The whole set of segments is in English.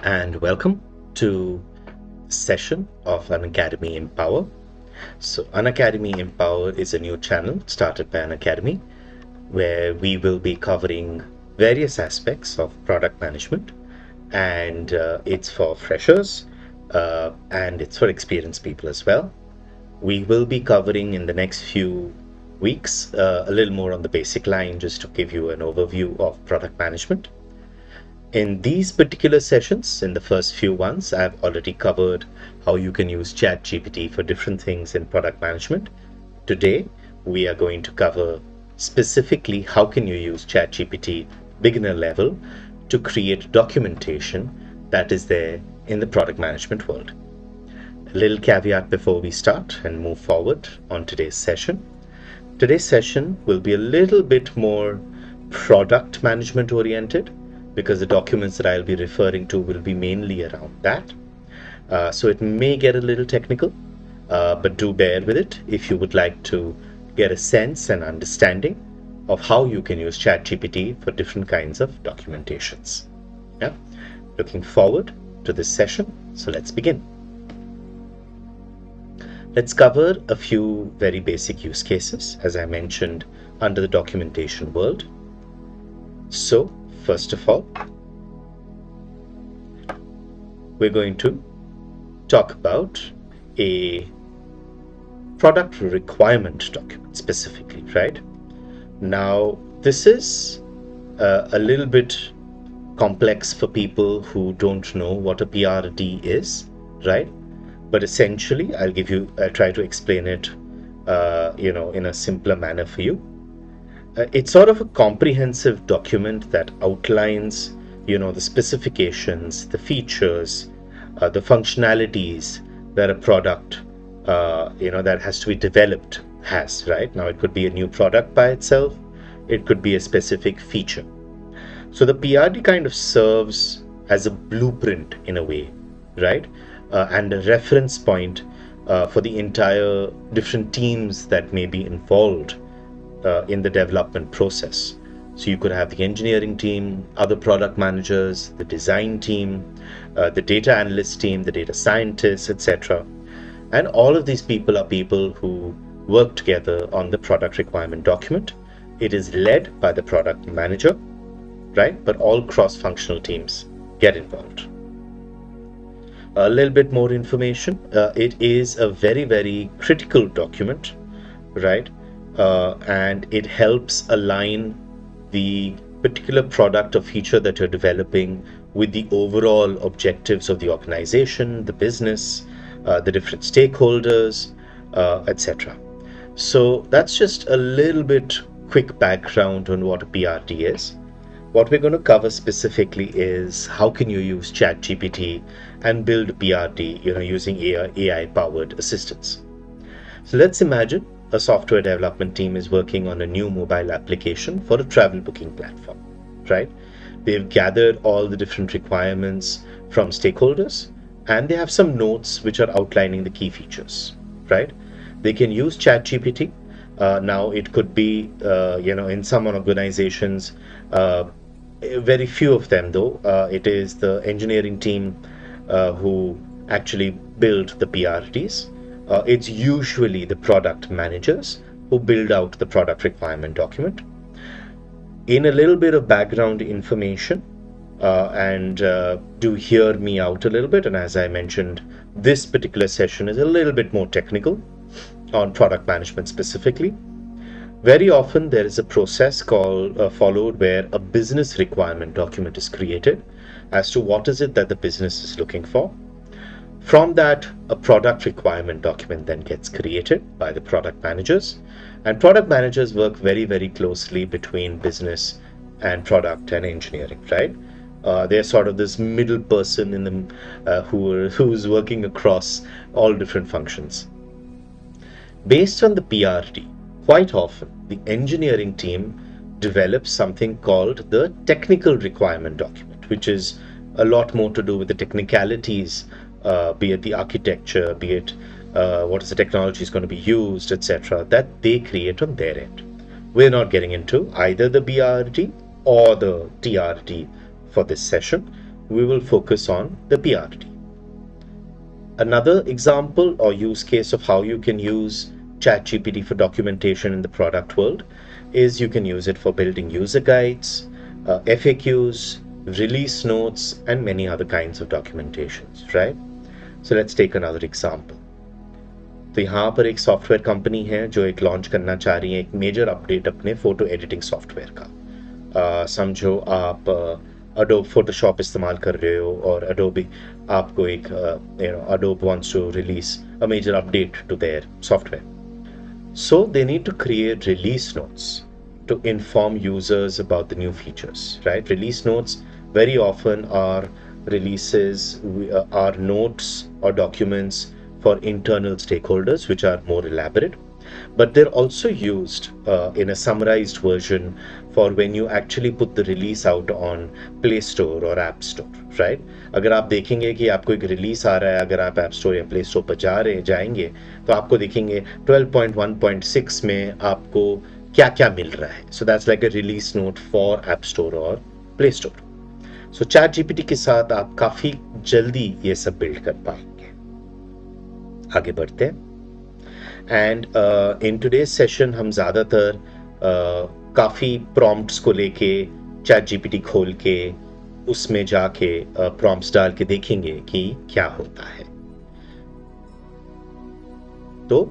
and welcome to the session of Unacademy Empower. So, Unacademy Empower is a new channel started by Unacademy where we will be covering various aspects of product management, and it's for freshers and it's for experienced people as well. We will be covering in the next few weeks a little more on the basic line just to give you an overview of product management. In these particular sessions, in the first few ones, I've already covered how you can use ChatGPT for different things in product management. Today, we are going to cover specifically how can you use ChatGPT beginner level to create documentation that is there in the product management world. A little caveat before we start and move forward on today's session. Today's session will be a little bit more product management oriented, because the documents that I'll be referring to will be mainly around that. So it may get a little technical, but do bear with it if you would like to get a sense and understanding of how you can use ChatGPT for different kinds of documentations. Yeah? Looking forward to this session, so let's begin. Let's cover a few very basic use cases, as I mentioned, under the documentation world. So, first of all, we're going to talk about a product requirement document specifically, right? Now, this is a little bit complex for people who don't know what a PRD is, right? But essentially, I'll try to explain it, in a simpler manner for you. It's sort of a comprehensive document that outlines, the specifications, the features, the functionalities that a product, that has to be developed has, right? Now, it could be a new product by itself. It could be a specific feature. So the PRD kind of serves as a blueprint in a way, right? And a reference point for the entire different teams that may be involved in the development process. So you could have the engineering team, other product managers, the design team, the data analyst team, the data scientists, etc. And all of these people are people who work together on the product requirement document. It is led by the product manager, right? But all cross-functional teams get involved. A little bit more information. It is a very, very critical document, right? And it helps align the particular product or feature that you're developing with the overall objectives of the organization, the business, the different stakeholders, etc. So that's just a little bit quick background on what a PRD is. What we're going to cover specifically is how can you use ChatGPT and build a PRD, using AI-powered assistance. So let's imagine a software development team is working on a new mobile application for a travel booking platform, right? They've gathered all the different requirements from stakeholders, and they have some notes which are outlining the key features, right? They can use ChatGPT. Now, it could be, in some organizations, very few of them though, it is the engineering team who actually build the PRDs. It's usually the product managers who build out the product requirement document. In a little bit of background information, and do hear me out a little bit, and as I mentioned, this particular session is a little bit more technical on product management specifically. Very often there is a process followed where a business requirement document is created as to what is it that the business is looking for. From that, a product requirement document then gets created by the product managers, and product managers work very, very closely between business and product and engineering, right? They're sort of this middle person in the who's working across all different functions. Based on the PRD, quite often the engineering team develops something called the technical requirement document, which is a lot more to do with the technicalities, be it the architecture, be it what is the technology is going to be used, etc., that they create on their end. We're not getting into either the BRD or the TRD for this session. we will focus on the PRD. Another example or use case of how you can use ChatGPT for documentation in the product world is you can use it for building user guides, FAQs, release notes, and many other kinds of documentations, right? So let's take another example. तो यहाँ पर एक software company है जो एक launch करना चाह रही है एक मेजर अपडेट अपने फोटो एडिटिंग सॉफ्टवेयर का। समझो आप अडोब फोटोशॉप इस्तेमाल कर रहे हो और अडोबी आपको एक Adobe wants to release a major update to their software. So they need to create release notes to inform users about the new features, right? Release notes very often are releases, are notes or documents for internal stakeholders, which are more elaborate. But they're also used in a summarized version for when you actually put the release out on Play Store or App Store, right? अगर आप देखेंगे कि आपको एक release आ रहा है, अगर आप ऐप स्टोर या प्ले स्टोर पर जाएंगे तो आपको देखेंगे 12.1.6 में आपको क्या क्या मिल रहा है. So that's like a release note for app store और प्ले स्टोर. सो चैट जीपीटी के साथ आप काफी जल्दी ये सब बिल्ड कर पाएंगे. आगे बढ़ते हैं. एंड इन टुडेज सेशन हम ज़्यादातर काफ़ी प्रॉम्प्ट्स को लेके चैट जीपीटी खोल के उसमें जाके प्रॉम्प्ट्स डाल के देखेंगे कि क्या होता है. तो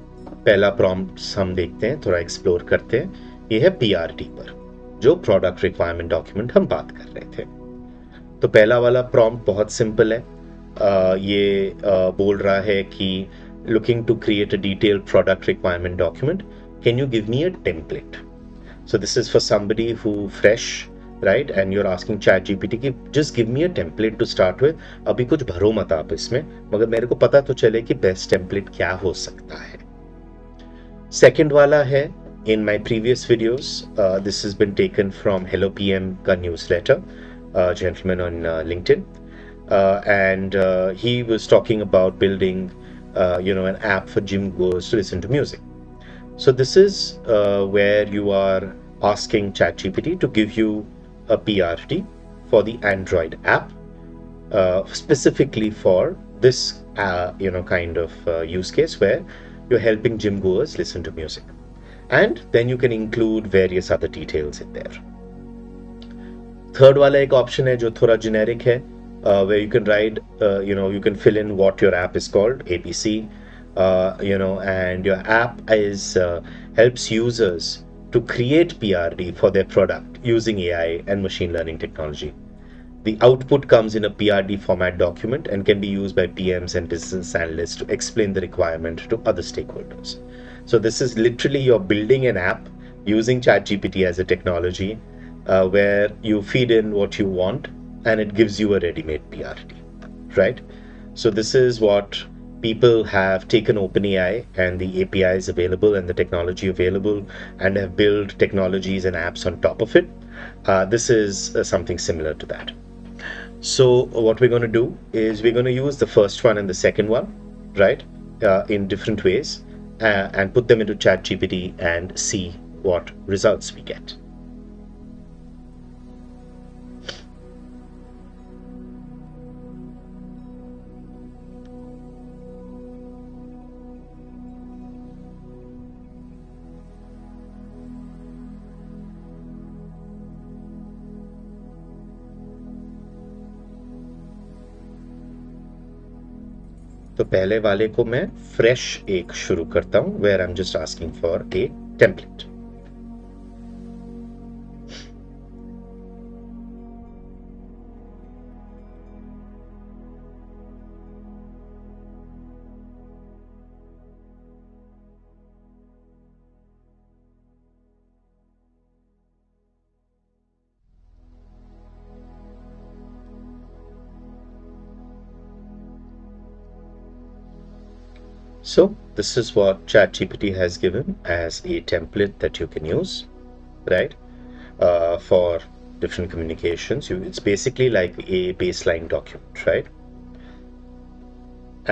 पहला प्रॉम्प्ट्स हम देखते हैं, थोड़ा एक्सप्लोर करते हैं. ये है पीआरडी पर, जो प्रोडक्ट रिक्वायरमेंट डॉक्यूमेंट हम बात कर रहे थे. तो पहला वाला प्रॉम्प्ट बहुत सिंपल है. ये बोल रहा है कि looking to create a detailed product requirement document, can you give me a template? So this is for somebody who fresh, right? And you're asking ChatGPT कि just give me a template to start with. अभी कुछ भरो मत आप इसमें, मगर मेरे को पता तो चले कि best template क्या हो सकता है. Second वाला है, in my previous videos, this has been taken from Hello PM का newsletter, gentleman on LinkedIn, and he was talking about building an app for gym goers to listen to music. So this is where you are asking ChatGPT to give you a PRT for the Android app, specifically for this kind of use case where you're helping gym goers listen to music. And then you can include various other details in there. Third वाला एक option है जो थोड़ा generic है, where you can write, you can fill in what your app is called, ABC, and your app helps users to create PRD for their product using AI and machine learning technology. The output comes in a PRD format document and can be used by PMs and business analysts to explain the requirement to other stakeholders. So this is literally you're building an app using ChatGPT as a technology, where you feed in what you want and it gives you a ready-made PRD, right? So this is what people have taken OpenAI and the APIs available and the technology available and have built technologies and apps on top of it. This is something similar to that. So what we're going to do is we're going to use the first one and the second one, right, in different ways, and put them into ChatGPT and see what results we get. तो पहले वाले को मैं fresh एक शुरू करता हूं, where I am just asking for a template. So this is what ChatGPT has given as a template that you can use, right, for different communications. It's basically like a baseline document, right?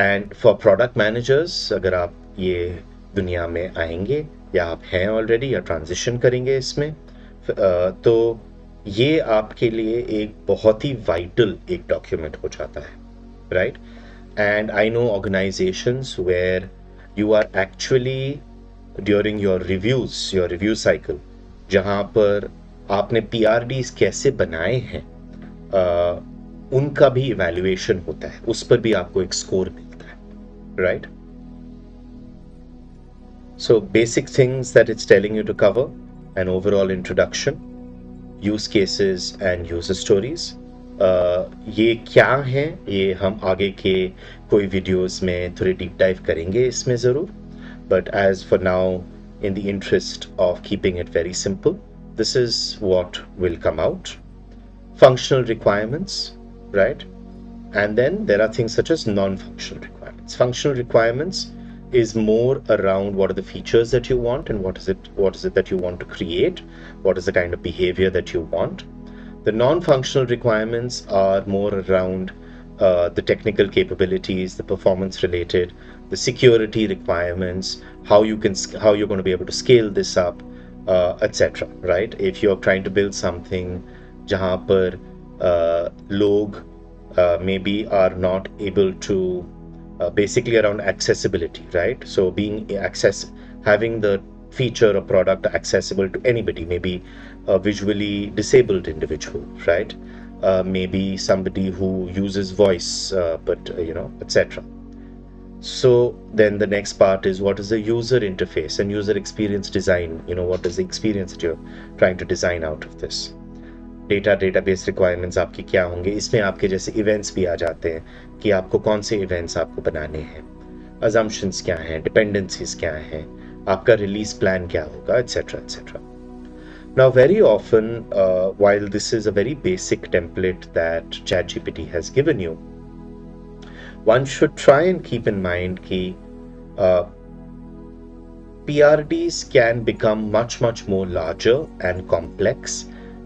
And for product managers, अगर आप ये दुनिया में आएंगे या आप हैं already या ट्रांजिशन करेंगे इसमें, तो ये आपके लिए एक बहुत ही वाइटल एक डॉक्यूमेंट हो जाता है, right? And I know organisations where you are actually during your review cycle, जहाँ पर आपने पीआरडीज कैसे बनाए हैं, उनका भी इवैल्यूएशन होता है, उस पर भी आपको एक स्कोर मिलता है, right? So basic things that it's telling you to cover: an overall introduction, use cases and user stories. ये क्या हैं, ये हम आगे के कोई वीडियोस में थोड़ी डीप डाइव करेंगे इसमें ज़रूर, but as for now, in the interest of keeping it very simple, this is what will come out. Functional requirements, right? And then there are things such as non-functional requirements. Functional requirements is more around what are the features that you want and what is it that you want to create, what is the kind of behavior that you want. The non-functional requirements are more around the technical capabilities, the performance related, the security requirements, how you're going to be able to scale this up, etc. Right? If you're trying to build something जहाँ पर लोग maybe are not able to, basically around accessibility, right? So having the feature or product accessible to anybody, maybe a visually disabled individual, right? Maybe somebody who uses voice, but etc. So then the next part is, what is the user interface and user experience design? What is the experience that you're trying to design out of this? Database requirements आपकी क्या होंगे, इसमें आपके जैसे events भी आ जाते हैं कि आपको कौन से इवेंट्स आपको बनाने हैं, अजम्पशंस क्या हैं, डिपेंडेंसीज क्या हैं, आपका रिलीज प्लान क्या होगा, etcetera etcetera. Now, very often, while this is a very basic template that ChatGPT has given you, one should try and keep in mind that PRDs can become much more larger and complex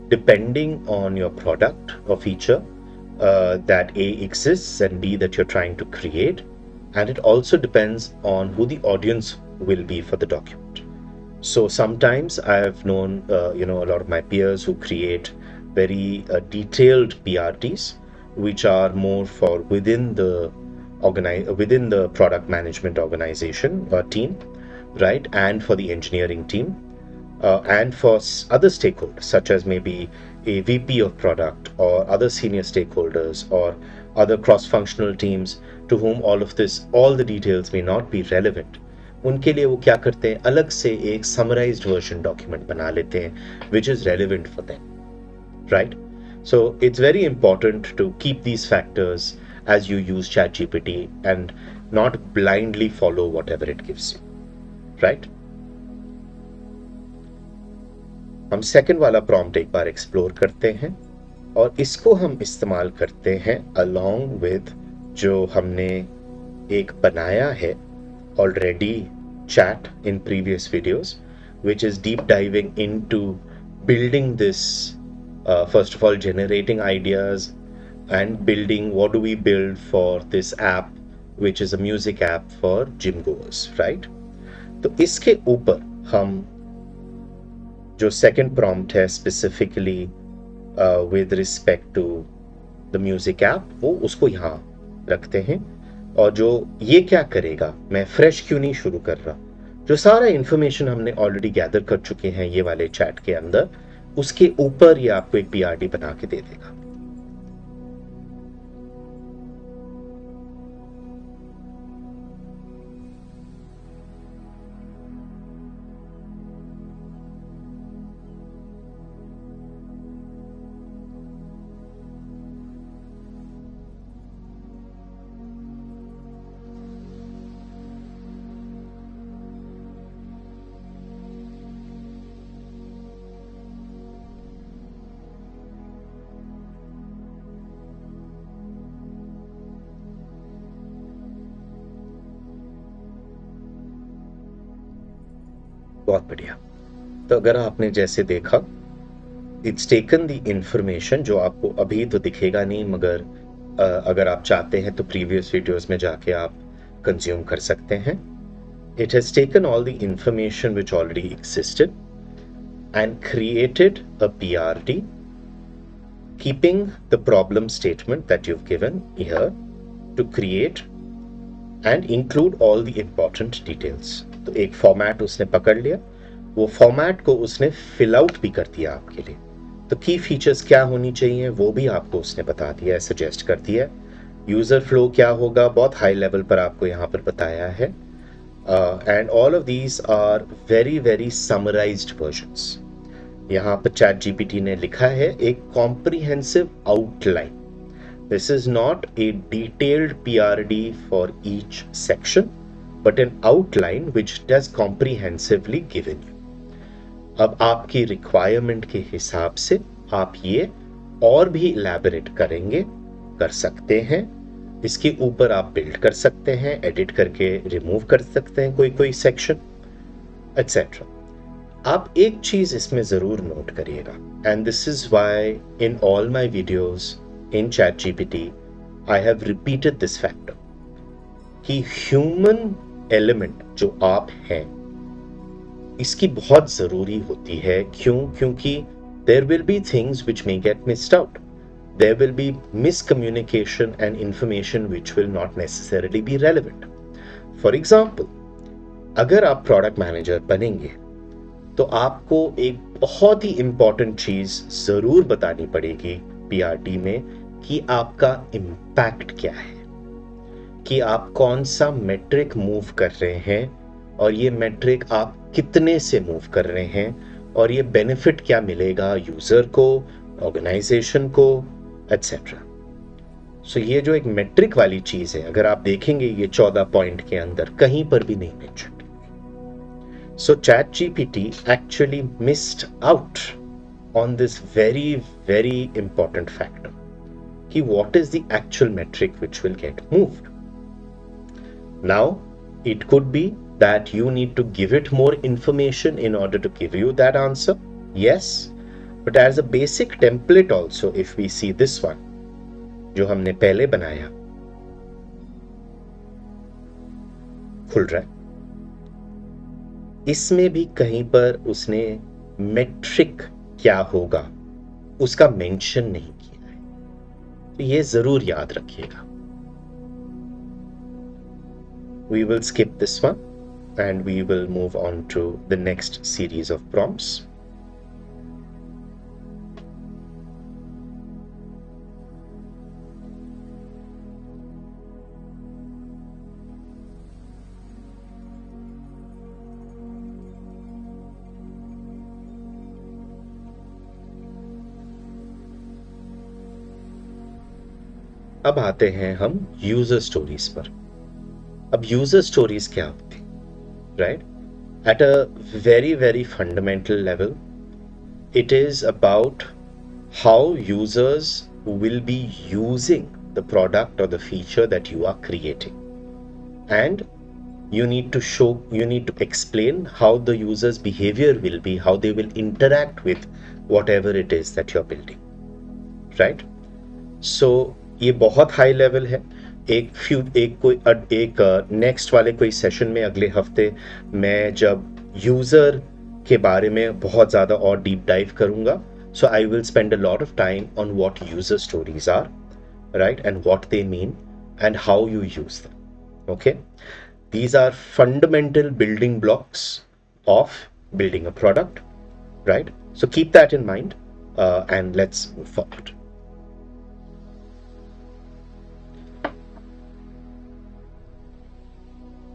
depending on your product or feature that A exists and B that you're trying to create. And it also depends on who the audience will be for the document. So sometimes I've known a lot of my peers who create very detailed PRTs, which are more for within the product management organization or team, right? And for the engineering team. And for other stakeholders, such as maybe a VP of product or other senior stakeholders or other cross-functional teams to whom all the details may not be relevant, उनके लिए वो क्या करते हैं, अलग से एक summarized version document बना लेते हैं which is relevant for them, right? So it's very important to keep these factors as you use ChatGPT and not blindly follow whatever it gives you, right? हम सेकंड वाला prompt एक बार explore करते हैं और इसको हम इस्तेमाल करते हैं अलोंग विद जो हमने एक बनाया है already chat in previous videos, which is deep diving into building this, first of all generating ideas and building what do we build for this app, which is a music app for gym goers, right? तो इसके ऊपर हम जो second prompt है specifically with respect to the music app, वो उसको यहाँ रखते हैं. और जो ये क्या करेगा, मैं फ्रेश क्यों नहीं शुरू कर रहा, जो सारा इंफॉर्मेशन हमने ऑलरेडी गैदर कर चुके हैं ये वाले चैट के अंदर, उसके ऊपर ये आपको एक पीआरडी बना के दे देगा. बहुत बढ़िया. तो अगर आपने जैसे देखा, इट्स टेकन द इंफॉर्मेशन जो आपको अभी तो दिखेगा नहीं, मगर अगर आप चाहते हैं तो प्रीवियस वीडियोस में जाके आप कंज्यूम कर सकते हैं. It has taken all the information which already existed and created a PRD keeping the problem statement that you've given here to create and include all the important details. तो एक format उसने पकड़ लिया, वो format को उसने fill out भी कर दिया आपके लिए। तो की फीचर्स क्या होनी चाहिए वो भी आपको उसने बता दिया है, सजेस्ट कर दिया है। यूजर फ्लो क्या होगा बहुत हाई लेवल पर आपको यहाँ पर बताया है। And all of these are very very summarised versions. यहाँ पर चैट जीपीटी ने लिखा है एक comprehensive outline. This is not a detailed PRD for each section but an outline which does comprehensively given you. अब आपकी रिक्वायरमेंट के हिसाब से आप ये और भी इलैबोरेट करेंगे, कर सकते हैं। इसके ऊपर आप बिल्ड कर सकते हैं, एडिट करके रिमूव कर सकते हैं कोई कोई सेक्शन एटसेट्रा। आप एक चीज इसमें जरूर नोट करिएगा, and this is why in all my videos in chat GPT I have repeated this factor कि ह्यूमन एलिमेंट जो आप हैं इसकी बहुत जरूरी होती है। क्यों? क्योंकि there will be things which may get missed out, there will be miscommunication and information which will not necessarily be relevant. For example, अगर आप प्रोडक्ट मैनेजर बनेंगे तो आपको एक बहुत ही इंपॉर्टेंट चीज जरूर बतानी पड़ेगी पीआरटी में कि आपका इम्पैक्ट क्या है, कि आप कौन सा मेट्रिक मूव कर रहे हैं और ये मेट्रिक आप कितने से मूव कर रहे हैं और ये बेनिफिट क्या मिलेगा यूजर को, ऑर्गेनाइजेशन को एटसेट्रा। सो ये जो एक मेट्रिक वाली चीज है, अगर आप देखेंगे ये 14 पॉइंट के अंदर कहीं पर भी नहीं mention. So ChatGPT actually missed out on this very very important factor कि what is the actual metric which will get moved. Now it could be that you need to give it more information in order to give you that answer, yes, but as a basic template also if we see this one जो हमने पहले बनाया खुल रहा है, इसमें भी कहीं पर उसने मेट्रिक क्या होगा उसका मेंशन नहीं किया है, तो ये जरूर याद रखिएगा। We will skip this one and we will move on to the next series of prompts. अब आते हैं हम यूजर स्टोरीज पर। अब यूजर स्टोरीज क्या होती, right? At a very very fundamental level it is about how users will be using the product or the feature that you are creating, and you need to explain how the user's behavior will be, how they will interact with whatever it is that you're building, right? So ये बहुत high level है। एक next वाले कोई session में अगले हफ्ते मैं जब यूजर के बारे में बहुत ज्यादा और डीप डाइव करूंगा, so I will spend a lot of time on what user stories are, right, and what they mean and how you use them. Okay, these are fundamental building blocks of building a product, right? So keep that in mind and let's move forward.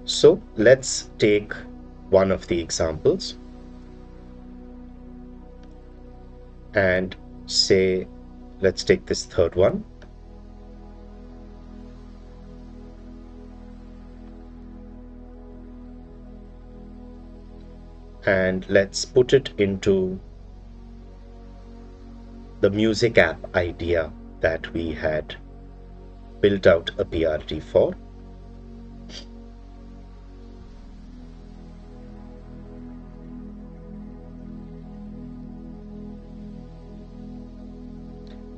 So let's take one of the examples and say, let's take this third one. And let's put it into the music app idea that we had built out a PRT for.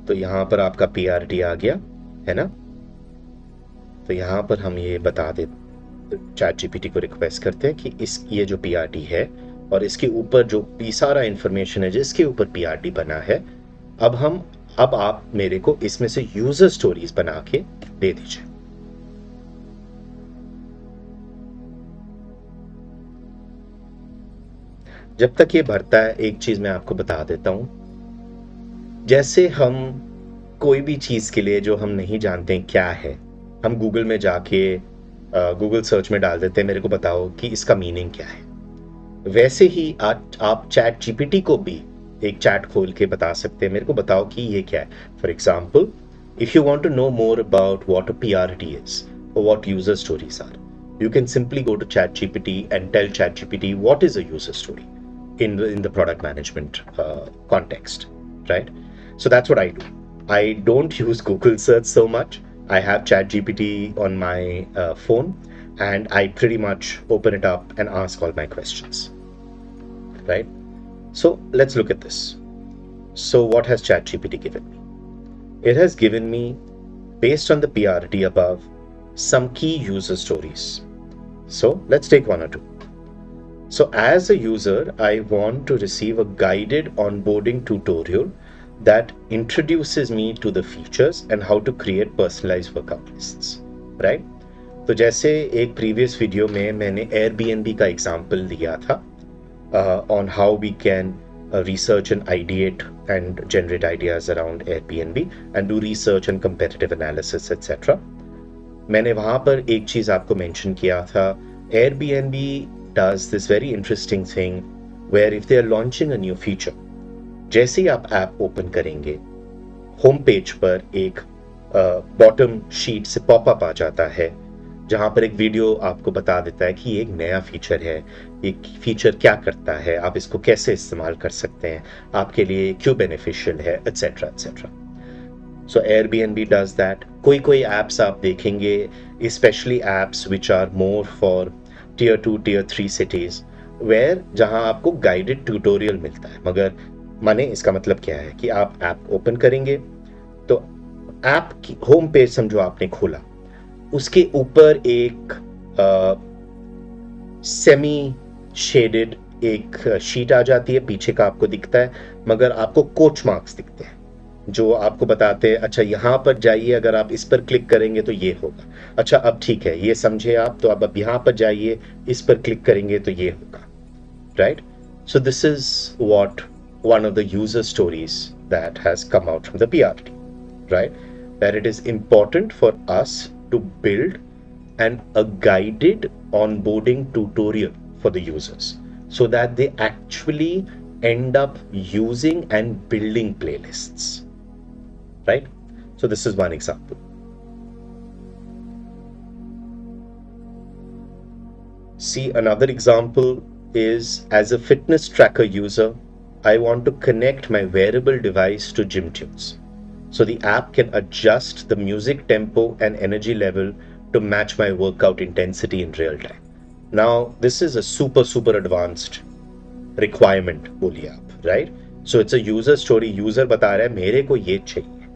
तो यहां पर आपका PRT आ गया है ना। तो यहां पर हम ये बता दे, चैट जीपीटी को रिक्वेस्ट करते हैं कि ये जो PRT है और इसके ऊपर जो भी सारा इंफॉर्मेशन है जिसके ऊपर PRT बना है, अब हम अब आप मेरे को इसमें से यूजर स्टोरीज बना के दे दीजिए। जब तक ये भरता है, एक चीज मैं आपको बता देता हूं। जैसे हम कोई भी चीज के लिए जो हम नहीं जानते क्या है, हम गूगल में जाके गूगल सर्च में डाल देते हैं, मेरे को बताओ कि इसका मीनिंग क्या है। वैसे ही आप चैट जीपीटी को भी एक चैट खोल के बता सकते हैं, मेरे को बताओ कि ये क्या है। For example, if you want to know more about what a PRT is or what user stories are, you can simply go to ChatGPT and tell ChatGPT what is a user story in the product management context, right? So that's what I do. I don't use Google search so much. I have ChatGPT on my phone, and I pretty much open it up and ask all my questions, right? So let's look at this. So what has ChatGPT given me? It has given me, based on the PRT above, some key user stories. So let's take one or two. So as a user, I want to receive a guided onboarding tutorial that introduces me to the features and how to create personalized workout lists, right? तो जैसे एक previous video में मैंने Airbnb का example दिया था on how we can research and ideate and generate ideas around Airbnb and do research and competitive analysis, etc. मैंने वहां पर एक चीज आपको मेंशन किया था। Airbnb does this very interesting thing where if they are launching a new feature, जैसे ही आप ऐप ओपन करेंगे, होम पेज पर एक बॉटम शीट से पॉपअप आ जाता है जहां पर एक वीडियो आपको बता देता है कि ये एक नया फीचर है, ये फीचर क्या करता है, आप इसको कैसे इस्तेमाल कर सकते हैं, आपके लिए क्यों बेनिफिशियल है, etcetera etcetera. So Airbnb does that. कोई apps आप देखेंगे, especially apps which are more for tier 2, tier 3 cities, where जहां आपको guided tutorial मिलता है। मगर माने इसका मतलब क्या है कि आप ऐप ओपन करेंगे तो ऐप की होम पेज समझो आपने खोला, उसके ऊपर एक सेमी शेडेड एक शीट आ जाती है, पीछे का आपको दिखता है, मगर आपको कोच मार्क्स दिखते हैं जो आपको बताते हैं अच्छा यहां पर जाइए, अगर आप इस पर क्लिक करेंगे तो ये होगा, अच्छा अब ठीक है ये समझे आप, तो अब यहां पर जाइए, इस पर क्लिक करेंगे तो ये होगा, right? So this is what one of the user stories that has come out from the PRT, right? That it is important for us to build a guided onboarding tutorial for the users so that they actually end up using and building playlists, right? So this is one example. See, another example is, as a fitness tracker user, I want to connect my wearable device to gym tunes. So the app can adjust the music tempo and energy level to match my workout intensity in real time. Now, this is a super advanced requirement, बोलिए आप, right? So it's a user story. User बता रहा है मेरे को ये चाहिए.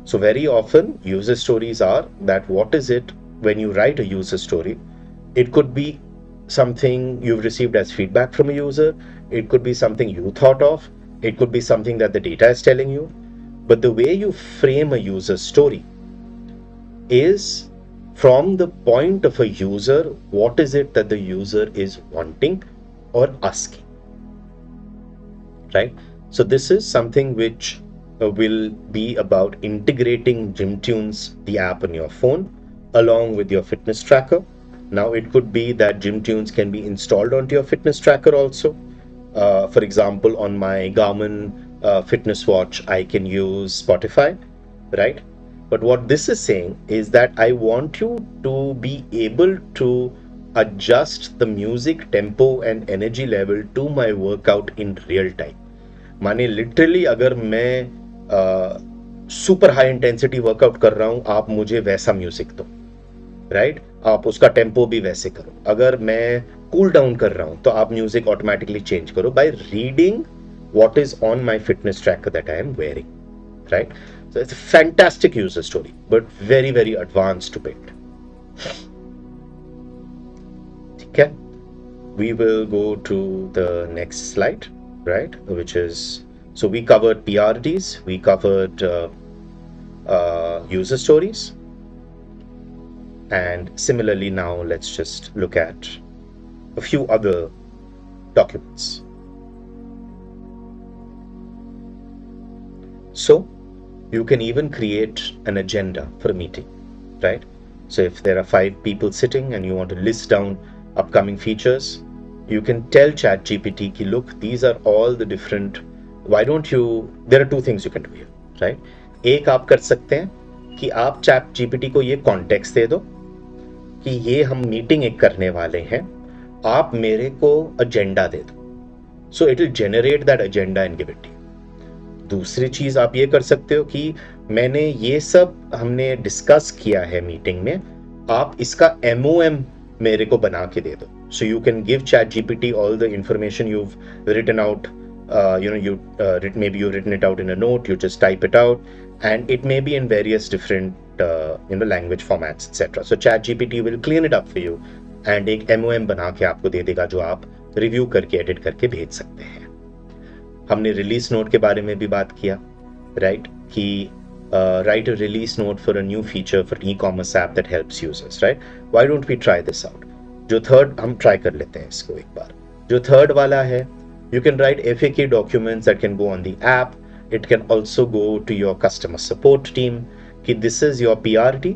So very often user stories are that what is it when you write a user story? It could be something you've received as feedback from a user. It could be something you thought of. It could be something that the data is telling you. But the way you frame a user story is from the point of a user, what is it that the user is wanting or asking, right? So this is something which will be about integrating gym tunes, the app on your phone, along with your fitness tracker. Now it could be that gym tunes can be installed onto your fitness tracker also. For example, on my Garmin fitness watch, I can use Spotify, right? But what this is saying is that I want you to be able to adjust the music tempo and energy level to my workout in real time. माने literally अगर मैं super high intensity workout कर रहा हूं, आप मुझे वैसा music दो, राइट? आप उसका टेम्पो भी वैसे करो। अगर मैं कूल डाउन कर रहा हूं तो आप म्यूजिक ऑटोमेटिकली चेंज करो by reading what is on my fitness tracker that I am wearing, right? So it's a fantastic user story, but very advanced to build. Okay, we will go to the next slide, right? Which is So we covered PRDs, we covered user stories, and similarly now let's just look at a few other documents. So you can even create an agenda for a meeting, right? So if there are 5 people sitting and you want to list down upcoming features, you can tell ChatGPT ki, look, these are all the different, why don't you, there are 2 things you can do here, right? एक आप कर सकते हैं कि आप ChatGPT को ये context दे दो कि ये हम मीटिंग एक करने वाले हैं, आप मेरे को एजेंडा दे दो. So it will generate that agenda and give it to you. दूसरी चीज आप ये कर सकते हो कि मैंने ये सब हमने डिस्कस किया है मीटिंग में, आप इसका MOM मेरे को बना के दे दो. So you can give ChatGPT all the information you've written out. Maybe you've written it out in a note. You just type it out, and it may be in various different language formats, etc. So ChatGPT will clean it up for you, and एक MOM बना के आपको दे देगा जो आप review करके edit करके भेज सकते हैं. हमने रिलीज नोट के बारे में भी बात किया, राइट, कि write a release note for a new feature for e-commerce app that helps users, right. Why don't we try this out. जो थर्ड, हम ट्राई कर लेते हैं इसको एक बार. जो थर्ड वाला है, you can write FAQ documents that can go on the app. It can also go to your customer support team कि this is your PRD.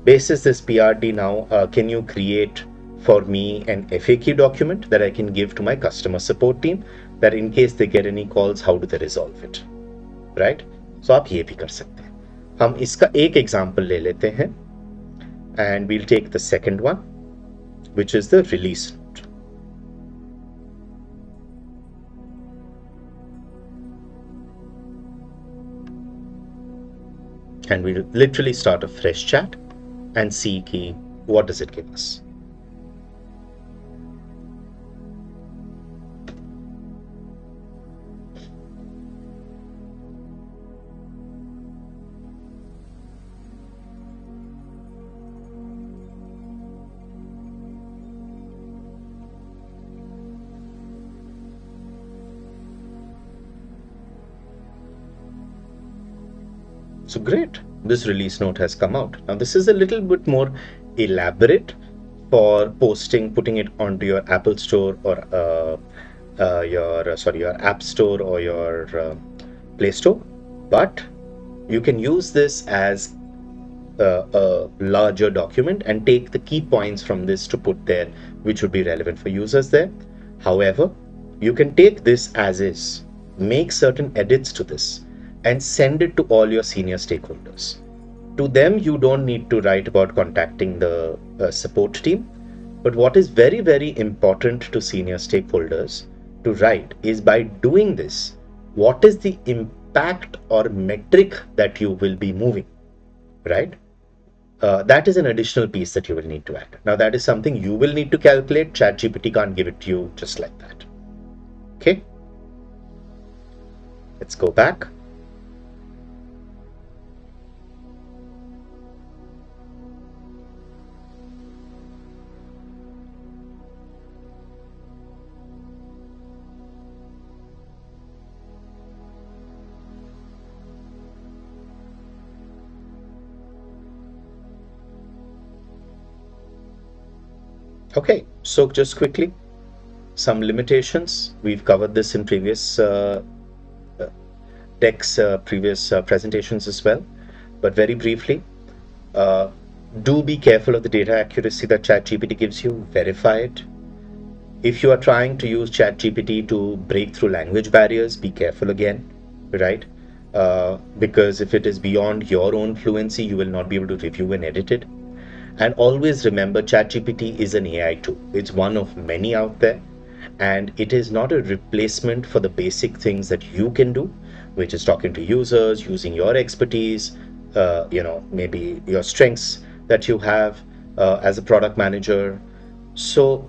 Basis this PRD now, can you create for me an FAQ document that I can give to my customer support team, that in case they get any calls, how do they resolve it, right? So आप ये भी कर सकते हैं. हम इसका एक example ले लेते हैं, and we'll take the second one, which is the release note. And we'll literally start a fresh chat and see what does it give us. So great, this release note has come out. Now this is a little bit more elaborate for putting it onto your Apple Store or your App Store or your Play Store, but you can use this as a larger document and take the key points from this to put there, which would be relevant for users there. However, you can take this as is, make certain edits to this, and send it to all your senior stakeholders. To them, you don't need to write about contacting the support team. But what is very, very important to senior stakeholders to write is, by doing this, what is the impact or metric that you will be moving, right? That is an additional piece that you will need to add. Now, that is something you will need to calculate. ChatGPT can't give it to you just like that. Okay. Let's go back. Okay, so just quickly, some limitations. We've covered this in previous decks, previous presentations as well, but very briefly, do be careful of the data accuracy that ChatGPT gives you. Verify it. If you are trying to use ChatGPT to break through language barriers, be careful again, right? Because if it is beyond your own fluency, you will not be able to review and edit it. And always remember, ChatGPT is an AI tool. It's one of many out there, and it is not a replacement for the basic things that you can do, which is talking to users, using your expertise, maybe your strengths that you have as a product manager. So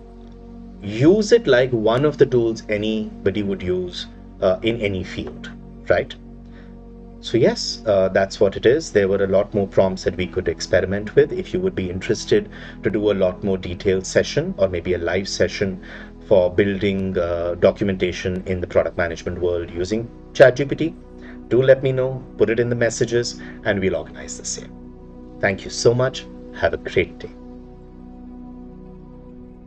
use it like one of the tools anybody would use in any field, right? So yes, that's what it is. There were a lot more prompts that we could experiment with. If you would be interested to do a lot more detailed session, or maybe a live session for building documentation in the product management world using ChatGPT, do let me know, put it in the messages, and we'll organize the same. Thank you so much. Have a great day.